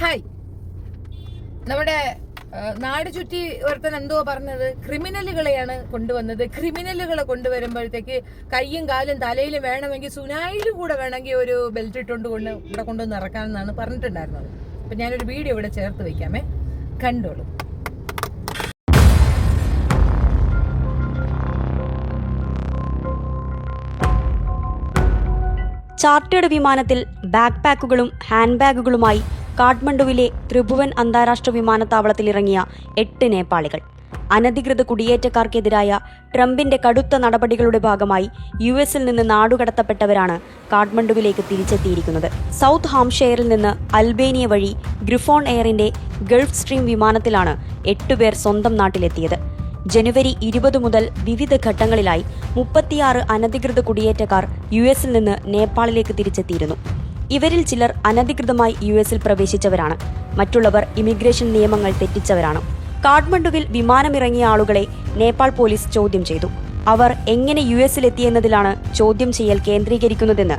Hi, നമ്മുടെ നാട് ചുറ്റി ഒരുത്തൻ എന്തോ പറഞ്ഞത്, ക്രിമിനലുകളെയാണ് കൊണ്ടുവന്നത്. ക്രിമിനലുകളെ കൊണ്ടുവരുമ്പോഴത്തേക്ക് കയ്യും കാലും തലയിലും വേണമെങ്കിൽ സുനായിലും കൂടെ വേണമെങ്കിൽ ഒരു ബെൽറ്റ് ഇട്ടുകൊണ്ട് ഇവിടെ കൊണ്ടുവന്ന് ഇറക്കാമെന്നാണ് പറഞ്ഞിട്ടുണ്ടായിരുന്നത്. അപ്പൊ ഞാനൊരു വീഡിയോ ഇവിടെ ചേർത്ത് വെക്കാമേ, കണ്ടോളൂ. ചാർട്ടേഡ് വിമാനത്തിൽ ബാക്ക് പാക്കുകളും ഹാൻഡ് ബാഗുകളുമായി കാഠ്മണ്ഡുവിലെ ത്രിഭുവൻ അന്താരാഷ്ട്ര വിമാനത്താവളത്തിൽ ഇറങ്ങിയ 8 നേപ്പാളികൾ. അനധികൃത കുടിയേറ്റക്കാർക്കെതിരായ ട്രംപിന്റെ കടുത്ത നടപടികളുടെ ഭാഗമായി യുഎസിൽ നിന്ന് നാടുകടത്തപ്പെട്ടവരാണ് കാഠ്മണ്ഡുവിലേക്ക് തിരിച്ചെത്തിയിരിക്കുന്നത്. സൗത്ത് ഹാംഷെയറിൽ നിന്ന് അൽബേനിയ വഴി ഗ്രിഫോൺ എയറിന്റെ ഗൾഫ് സ്ട്രീം വിമാനത്തിലാണ് 8 പേർ സ്വന്തം നാട്ടിലെത്തിയത്. ജനുവരി 20 മുതൽ വിവിധ ഘട്ടങ്ങളിലായി 36 അനധികൃത കുടിയേറ്റക്കാർ യുഎസിൽ നിന്ന് നേപ്പാളിലേക്ക് തിരിച്ചെത്തിയിരുന്നു. ഇവരിൽ ചിലർ അനധികൃതമായി യുഎസിൽ പ്രവേശിച്ചവരാണ്, മറ്റുള്ളവർ ഇമിഗ്രേഷൻ നിയമങ്ങൾ തെറ്റിച്ചവരാണ്. കാഠ്മണ്ഡുവിൽ വിമാനമിറങ്ങിയ ആളുകളെ നേപ്പാൾ പോലീസ് ചോദ്യം ചെയ്തു. അവർ എങ്ങനെ യുഎസിലെത്തിയെന്നതിലാണ് ചോദ്യം ചെയ്യൽ കേന്ദ്രീകരിക്കുന്നതെന്ന്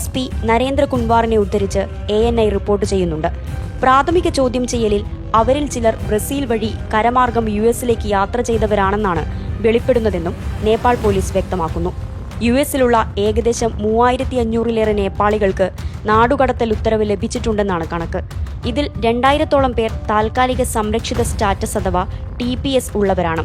SP നരേന്ദ്ര കുൻവാറിനെ ഉദ്ധരിച്ച് ANI റിപ്പോർട്ട് ചെയ്യുന്നുണ്ട്. പ്രാഥമിക ചോദ്യം ചെയ്യലിൽ അവരിൽ ചിലർ ബ്രസീൽ വഴി കരമാർഗം യുഎസിലേക്ക് യാത്ര ചെയ്തവരാണെന്നാണ് വെളിപ്പെടുന്നതെന്നും നേപ്പാൾ പോലീസ് വ്യക്തമാക്കുന്നു. യുഎസിലുള്ള ഏകദേശം 3500-ലേറെ നേപ്പാളികൾക്ക് നാടുകടത്തൽ ഉത്തരവ് ലഭിച്ചിട്ടുണ്ടെന്നാണ് കണക്ക്. ഇതിൽ 2000-ഓളം പേർ താൽക്കാലിക സംരക്ഷിത സ്റ്റാറ്റസ് അഥവാ TPS ഉള്ളവരാണ്.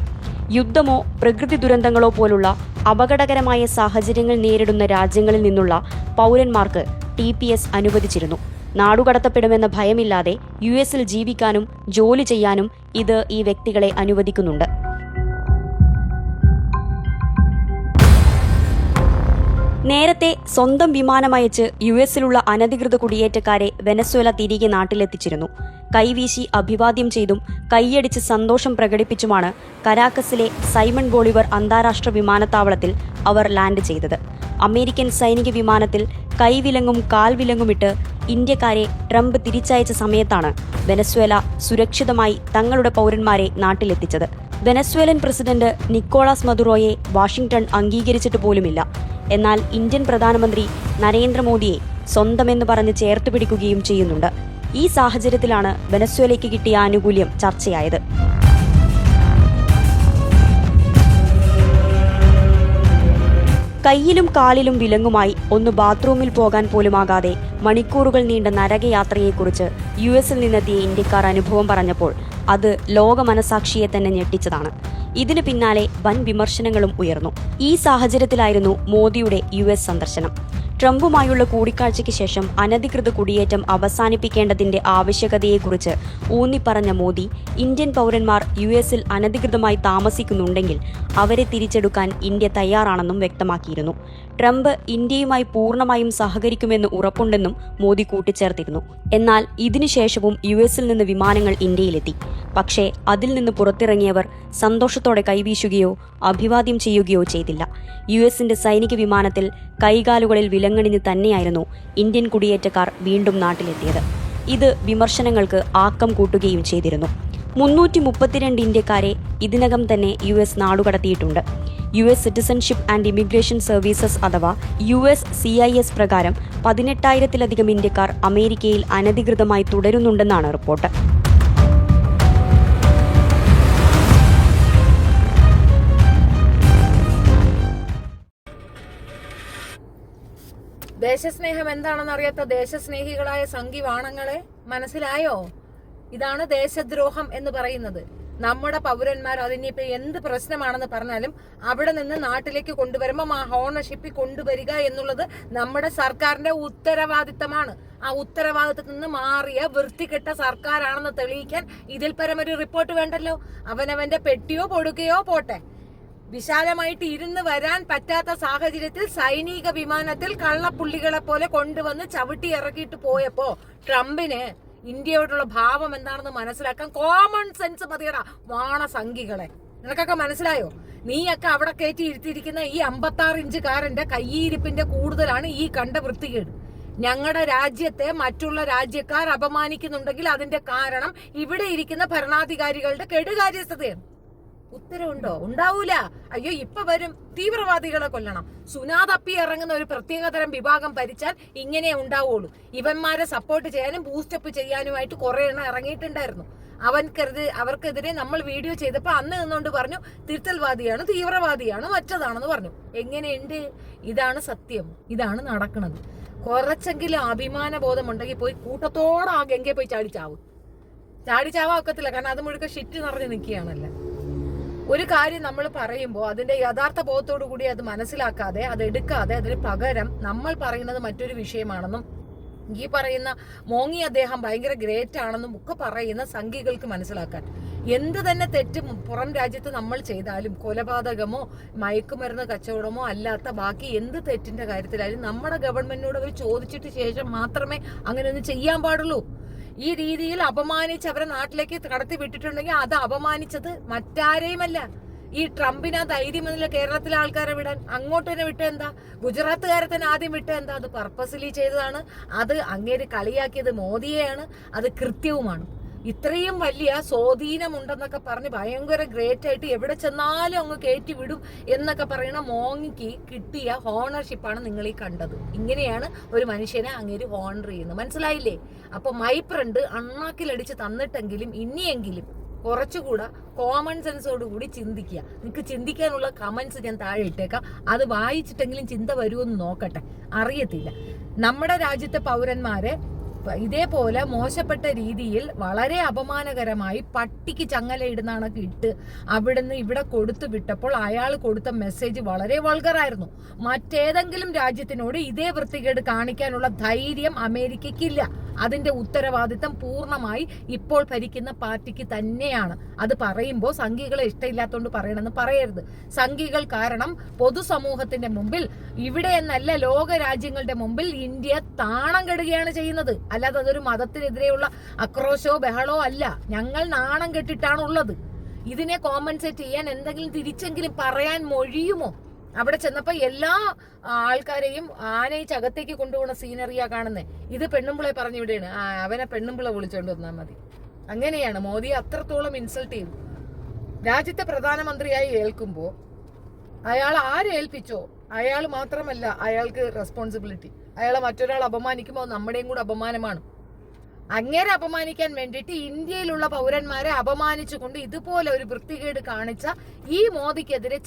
യുദ്ധമോ പ്രകൃതി ദുരന്തങ്ങളോ പോലുള്ള അപകടകരമായ സാഹചര്യങ്ങൾ നേരിടുന്ന രാജ്യങ്ങളിൽ നിന്നുള്ള പൗരന്മാർക്ക് TPS അനുവദിച്ചിരുന്നു. നാടുകടത്തപ്പെടുമെന്ന ഭയമില്ലാതെ യുഎസിൽ ജീവിക്കാനും ജോലി ചെയ്യാനും ഇത് ഈ വ്യക്തികളെ അനുവദിക്കുന്നുണ്ട്. നേരത്തെ സ്വന്തം വിമാനമയച്ച് യുഎസിലുള്ള അനധികൃത കുടിയേറ്റക്കാരെ വെനസ്വേല തിരികെ നാട്ടിലെത്തിച്ചിരുന്നു. കൈവീശി അഭിവാദ്യം ചെയ്തും കൈയടിച്ച് സന്തോഷം പ്രകടിപ്പിച്ചുമാണ് കരാക്കസിലെ സൈമൺ ബോളിവർ അന്താരാഷ്ട്ര വിമാനത്താവളത്തിൽ അവർ ലാൻഡ് ചെയ്തത്. അമേരിക്കൻ സൈനിക വിമാനത്തിൽ കൈവിലങ്ങും കാൽവിലങ്ങുമിട്ട് ഇന്ത്യക്കാരെ ട്രംപ് തിരിച്ചയച്ച സമയത്താണ് വെനസ്വേല സുരക്ഷിതമായി തങ്ങളുടെ പൗരന്മാരെ നാട്ടിലെത്തിച്ചത്. വെനസ്വേലൻ പ്രസിഡന്റ് നിക്കോളാസ് മദുറോയെ വാഷിംഗ്ടൺ അംഗീകരിച്ചിട്ട് പോലുമില്ല. എന്നാൽ ഇന്ത്യൻ പ്രധാനമന്ത്രി നരേന്ദ്രമോദിയെ സ്വന്തമെന്ന് പറഞ്ഞ് ചേർത്ത് പിടിക്കുകയും ചെയ്യുന്നുണ്ട്. ഈ സാഹചര്യത്തിലാണ് വെനസ്വേലയ്ക്ക് കിട്ടിയ ആനുകൂല്യം ചർച്ചയായത്. കയ്യിലും കാലിലും വിലങ്ങുമായി ഒന്ന് ബാത്റൂമിൽ പോകാൻ പോലുമാകാതെ മണിക്കൂറുകൾ നീണ്ട നരകയാത്രയെക്കുറിച്ച് യുഎസിൽ നിന്നെത്തിയ ഇന്ത്യക്കാർ അനുഭവം പറഞ്ഞപ്പോൾ അത് ലോക മനസാക്ഷിയെ തന്നെ ഞെട്ടിച്ചതാണ്. ഇതിനു പിന്നാലെ വൻ വിമർശനങ്ങളും ഉയർന്നു. ഈ സാഹചര്യത്തിലായിരുന്നു മോദിയുടെ യുഎസ് സന്ദർശനം. ട്രംപുമായുള്ള കൂടിക്കാഴ്ചയ്ക്ക് ശേഷം അനധികൃത കുടിയേറ്റം അവസാനിപ്പിക്കേണ്ടതിന്റെ ആവശ്യകതയെക്കുറിച്ച് ഊന്നിപ്പറഞ്ഞ മോദി, ഇന്ത്യൻ പൗരന്മാർ യുഎസിൽ അനധികൃതമായി താമസിക്കുന്നുണ്ടെങ്കിൽ അവരെ തിരിച്ചെടുക്കാൻ ഇന്ത്യ തയ്യാറാണെന്നും വ്യക്തമാക്കിയിരുന്നു. ട്രംപ് ഇന്ത്യയുമായി പൂർണ്ണമായും സഹകരിക്കുമെന്ന് ഉറപ്പുണ്ടെന്നും മോദി കൂട്ടിച്ചേർത്തിരുന്നു. എന്നാൽ ഇതിനുശേഷവും യുഎസിൽ നിന്ന് വിമാനങ്ങൾ ഇന്ത്യയിലെത്തി. പക്ഷേ അതിൽ നിന്ന് പുറത്തിറങ്ങിയവർ സന്തോഷത്തോടെ കൈവീശുകയോ അഭിവാദ്യം ചെയ്യുകയോ ചെയ്തില്ല. യുഎസിന്റെ സൈനിക വിമാനത്തിൽ കൈകാലുകളിൽ വിലങ്ങണിഞ്ഞ് തന്നെയായിരുന്നു ഇന്ത്യൻ കുടിയേറ്റക്കാർ വീണ്ടും നാട്ടിലെത്തിയത്. ഇത് വിമർശനങ്ങൾക്ക് ആക്കം കൂട്ടുകയും ചെയ്തിരുന്നു. 332 ഇന്ത്യക്കാരെ ഇതിനകം തന്നെ യുഎസ് നാടുകടത്തിയിട്ടുണ്ട്. US citizenship and immigration services അഥവാ USCIS പ്രകാരം 18,000-ലധികം ഇന്ത്യക്കാർ അമേരിക്കയിൽ അനധികൃതമായി തുടരുന്നുണ്ടെന്നാണ് റിപ്പോർട്ട്. ദേശസ്നേഹം എന്താണെന്ന് അറിയാത്ത ദേശസ്നേഹികളായ സംഘിവാണങ്ങളെ, മനസ്സിലായോ? ഇതാണ് ദേശദ്രോഹം എന്ന് പറയുന്നത്. നമ്മുടെ പൗരന്മാർ അതിനിപ്പോ എന്ത് പ്രശ്നമാണെന്ന് പറഞ്ഞാലും അവിടെ നിന്ന് നാട്ടിലേക്ക് കൊണ്ടുവരുമ്പോൾ ആ ഓണർഷിപ്പിൽ കൊണ്ടുവരിക എന്നുള്ളത് നമ്മുടെ സർക്കാരിന്റെ ഉത്തരവാദിത്തമാണ്. ആ ഉത്തരവാദിത്തത്തിൽ നിന്ന് മാറിയ വൃത്തികെട്ട സർക്കാരാണെന്ന് തെളിയിക്കാൻ ഇതിൽ പരമൊരു റിപ്പോർട്ട് വേണ്ടല്ലോ. അവനവന്റെ പെട്ടിയോ പൊടുകയോ പോട്ടെ, വിശാലമായിട്ട് ഇരുന്ന് വരാൻ പറ്റാത്ത സാഹചര്യത്തിൽ സൈനിക വിമാനത്തിൽ കള്ളപ്പുള്ളികളെ പോലെ കൊണ്ടുവന്ന് ചവിട്ടി ഇറക്കിയിട്ട് പോയപ്പോ ട്രംപിന് ഇന്ത്യയോടുള്ള ഭാവം എന്താണെന്ന് മനസ്സിലാക്കാൻ കോമൺ സെൻസ് മതിയടാ വാണസംഘികളെ. നിനക്കൊക്കെ മനസ്സിലായോ? നീയൊക്കെ അവിടെ കയറ്റി ഇരുത്തിയിരിക്കുന്ന ഈ 56 ഇഞ്ചുകാരന്റെ കയ്യിരിപ്പിന്റെ കൂടുതലാണ് ഈ കണ്ട വൃത്തികേട്. ഞങ്ങളുടെ രാജ്യത്തെ മറ്റുള്ള രാജ്യക്കാർ അപമാനിക്കുന്നുണ്ടെങ്കിൽ അതിന്റെ കാരണം ഇവിടെ ഇരിക്കുന്ന ഭരണാധികാരികളുടെ കെടുകാര്യസ്ഥതയാണ്. ഉത്തരവുണ്ടോ? ഉണ്ടാവൂല. അയ്യോ ഇപ്പൊ വരും, തീവ്രവാദികളെ കൊല്ലണം, സുനാ തപ്പി ഇറങ്ങുന്ന ഒരു പ്രത്യേകതരം വിഭാഗം ഭരിച്ചാൽ ഇങ്ങനെ ഉണ്ടാവുള്ളൂ. ഇവന്മാരെ സപ്പോർട്ട് ചെയ്യാനും ബൂസ്റ്റപ്പ് ചെയ്യാനുമായിട്ട് കുറെ എണ്ണം ഇറങ്ങിയിട്ടുണ്ടായിരുന്നു. അവർക്കെതിരെ നമ്മൾ വീഡിയോ ചെയ്തപ്പോ അന്ന് നിന്നുകൊണ്ട് പറഞ്ഞു തിരുത്തൽവാദിയാണ്, തീവ്രവാദിയാണ്, മറ്റതാണെന്ന് പറഞ്ഞു. എങ്ങനെയുണ്ട്? ഇതാണ് സത്യം, ഇതാണ് നടക്കുന്നത്. കുറച്ചെങ്കിലും അഭിമാന ബോധം ഉണ്ടെങ്കിൽ പോയി കൂട്ടത്തോടെ ആ ഗംഗയെ പോയി ചാടിച്ചാവാ ഒക്കത്തില്ല. കാരണം അത് മുഴുക്ക ഷിറ്റ് നിറഞ്ഞ് നിൽക്കുകയാണല്ലോ. ഒരു കാര്യം നമ്മൾ പറയുമ്പോൾ അതിന്റെ യഥാർത്ഥ ബോധത്തോടു കൂടി അത് മനസ്സിലാക്കാതെ അത് എടുക്കാതെ അതിന് പകരം നമ്മൾ പറയുന്നത് മറ്റൊരു വിഷയമാണെന്നും ഈ പറയുന്ന മോങ്ങി അദ്ദേഹം ഭയങ്കര ഗ്രേറ്റ് ആണെന്നും ഒക്കെ പറയുന്ന സംഘികൾക്ക് മനസ്സിലാക്കാൻ, എന്ത് തന്നെ തെറ്റ് പുറം രാജ്യത്ത് നമ്മൾ ചെയ്താലും, കൊലപാതകമോ മയക്കുമരുന്ന് കച്ചവടമോ അല്ലാത്ത ബാക്കി എന്ത് തെറ്റിന്റെ കാര്യത്തിലായാലും നമ്മുടെ ഗവൺമെന്റിനോട് അവർ ചോദിച്ചിട്ട് ശേഷം മാത്രമേ അങ്ങനെയൊന്നും ചെയ്യാൻ പാടുള്ളൂ. ഈ രീതിയിൽ അപമാനിച്ച് അവരെ നാട്ടിലേക്ക് കടത്തി വിട്ടിട്ടുണ്ടെങ്കിൽ അത് അപമാനിച്ചത് മറ്റാരെയുമല്ല, ഈ ട്രംപിന് ധൈര്യമെന്നില്ല കേരളത്തിലെ ആൾക്കാരെ വിടാൻ. അങ്ങോട്ട് തന്നെ വിട്ട എന്താ? ഗുജറാത്തുകാരെ തന്നെ ആദ്യം വിട്ട എന്താ? അത് പർപ്പസ്ലി ചെയ്തതാണ്. അത് അങ്ങേര് കളിയാക്കിയത് മോദിയെയാണ്. അത് കൃത്യവുമാണ്. ഇത്രയും വലിയ സ്വാധീനമുണ്ടെന്നൊക്കെ പറഞ്ഞ് ഭയങ്കര ഗ്രേറ്റ് ആയിട്ട് എവിടെ ചെന്നാലും അങ്ങ് കയറ്റി വിടും എന്നൊക്കെ പറയുന്ന മോങ്ങിക്ക് കിട്ടിയ ഹോണർഷിപ്പാണ് നിങ്ങൾ ഈ കണ്ടത്. ഇങ്ങനെയാണ് ഒരു മനുഷ്യനെ അങ്ങേര് ഹോണർ ചെയ്യുന്നത്. മനസ്സിലായില്ലേ? അപ്പൊ മൈപ്രണ്ട് അണ്ണാക്കിലടിച്ച് തന്നിട്ടെങ്കിലും ഇനിയെങ്കിലും കുറച്ചുകൂടെ കോമൺ സെൻസോടുകൂടി ചിന്തിക്കുക. നിങ്ങൾക്ക് ചിന്തിക്കാനുള്ള കമന്റ്സ് ഞാൻ താഴെ ഇട്ടേക്കാം. അത് വായിച്ചിട്ടെങ്കിലും ചിന്ത വരുമെന്ന് നോക്കട്ടെ. അറിയത്തില്ല. നമ്മുടെ രാജ്യത്തെ പൗരന്മാരെ ഇതേപോലെ മോശപ്പെട്ട രീതിയിൽ വളരെ അപമാനകരമായി പട്ടിക്ക് ചങ്ങല ഇടുന്നാണൊക്കെ ഇട്ട് അവിടുന്ന് ഇവിടെ കൊടുത്തു വിട്ടപ്പോൾ അയാൾ കൊടുത്ത മെസ്സേജ് വളരെ വൾഗറായിരുന്നു. മറ്റേതെങ്കിലും രാജ്യത്തിനോട് ഇതേ വൃത്തികേട് കാണിക്കാനുള്ള ധൈര്യം അമേരിക്കയ്ക്കില്ല. അതിന്റെ ഉത്തരവാദിത്തം പൂർണ്ണമായി ഇപ്പോൾ ഭരിക്കുന്ന പാർട്ടിക്ക് തന്നെയാണ്. അത് പറയുമ്പോൾ സംഘികളെ ഇഷ്ടമില്ലാത്തതുകൊണ്ട് പറയണമെന്ന് പറയരുത്. സംഘികൾ കാരണം പൊതുസമൂഹത്തിന്റെ മുമ്പിൽ, ഇവിടെ എന്നല്ല ലോക രാജ്യങ്ങളുടെ മുമ്പിൽ ഇന്ത്യ താണം കെടുകയാണ് ചെയ്യുന്നത്. അല്ലാതെ അതൊരു മതത്തിനെതിരെയുള്ള ആക്രോശമോ ബഹളോ അല്ല. ഞങ്ങൾ നാണം കെട്ടിട്ടാണ് ഉള്ളത്. ഇതിനെ കോമ്പൻസേറ്റ് ചെയ്യാൻ എന്തെങ്കിലും തിരിച്ചെങ്കിലും പറയാൻ മൊഴിയുമോ? അവിടെ ചെന്നപ്പോ എല്ലാ ആൾക്കാരെയും ആനയിച്ചകത്തേക്ക് കൊണ്ടുപോകുന്ന സീനറിയാ കാണുന്നേ. ഇത് പെണ്ണുമ്പിളെ പറഞ്ഞു വിടുകയാണ്. അവനെ പെണ്ണുമ്പിള വിളിച്ചോണ്ട് വന്നാൽ മതി. അങ്ങനെയാണ് മോദിയെ അത്രത്തോളം ഇൻസൾട്ട് ചെയ്തു. രാജ്യത്തെ പ്രധാനമന്ത്രിയായി ഏൽക്കുമ്പോ അയാൾ ആരേൽപ്പിച്ചോ അയാൾ മാത്രമല്ല അയാൾക്ക് റെസ്പോൺസിബിലിറ്റി. അയാളെ മറ്റൊരാൾ അപമാനിക്കുമ്പോൾ നമ്മുടെയും കൂടെ അപമാനമാണ്. അങ്ങേരെ അപമാനിക്കാൻ വേണ്ടിയിട്ട് ഇന്ത്യയിലുള്ള പൗരന്മാരെ അപമാനിച്ചുകൊണ്ട് ഇതുപോലെ ഒരു വൃത്തികേട് കാണിച്ച ഈ മോദിക്കെതിരെ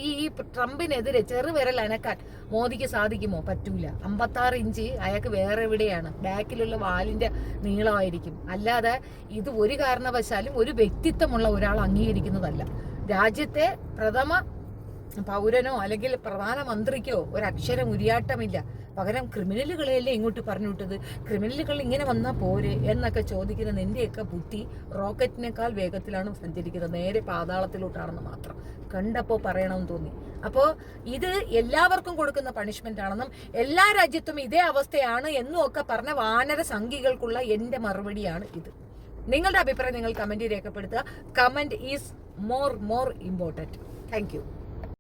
ഈ ട്രംപിനെതിരെ ചെറുവിരൽ അനക്കാൻ മോദിക്ക് സാധിക്കുമോ? പറ്റൂല. 56 ഇഞ്ച് അയാൾക്ക് വേറെ എവിടെയാണ്, ബാക്കിലുള്ള വാലിന്റെ നീളമായിരിക്കും. അല്ലാതെ ഇത് ഒരു കാരണവശാലും ഒരു വ്യക്തിത്വമുള്ള ഒരാൾ അംഗീകരിക്കുന്നതല്ല. രാജ്യത്തെ പ്രഥമ പൗരനോ അല്ലെങ്കിൽ പ്രധാനമന്ത്രിക്കോ ഒരക്ഷരം ഉരിയാട്ടമില്ല. പകരം ക്രിമിനലുകളെയല്ലേ ഇങ്ങോട്ട് പറഞ്ഞു വിട്ടത്. ക്രിമിനലുകൾ ഇങ്ങനെ വന്നാൽ പോരെ എന്നൊക്കെ ചോദിക്കുന്ന നിന്റെയൊക്കെ ബുദ്ധി റോക്കറ്റിനേക്കാൾ വേഗത്തിലാണ് സഞ്ചരിക്കുന്നത്. നേരെ പാതാളത്തിലോട്ടാണെന്ന് മാത്രം കണ്ടപ്പോൾ പറയണമെന്ന് തോന്നി. അപ്പോൾ ഇത് എല്ലാവർക്കും കൊടുക്കുന്ന പണിഷ്മെന്റ് ആണെന്നും എല്ലാ രാജ്യത്തും ഇതേ അവസ്ഥയാണ് എന്നും ഒക്കെ പറഞ്ഞ വാനര സംഘികൾക്കുള്ള എന്റെ മറുപടിയാണ് ഇത്. നിങ്ങളുടെ അഭിപ്രായം നിങ്ങൾ കമന്റ് രേഖപ്പെടുത്തുക. Comment is more important. Thank you.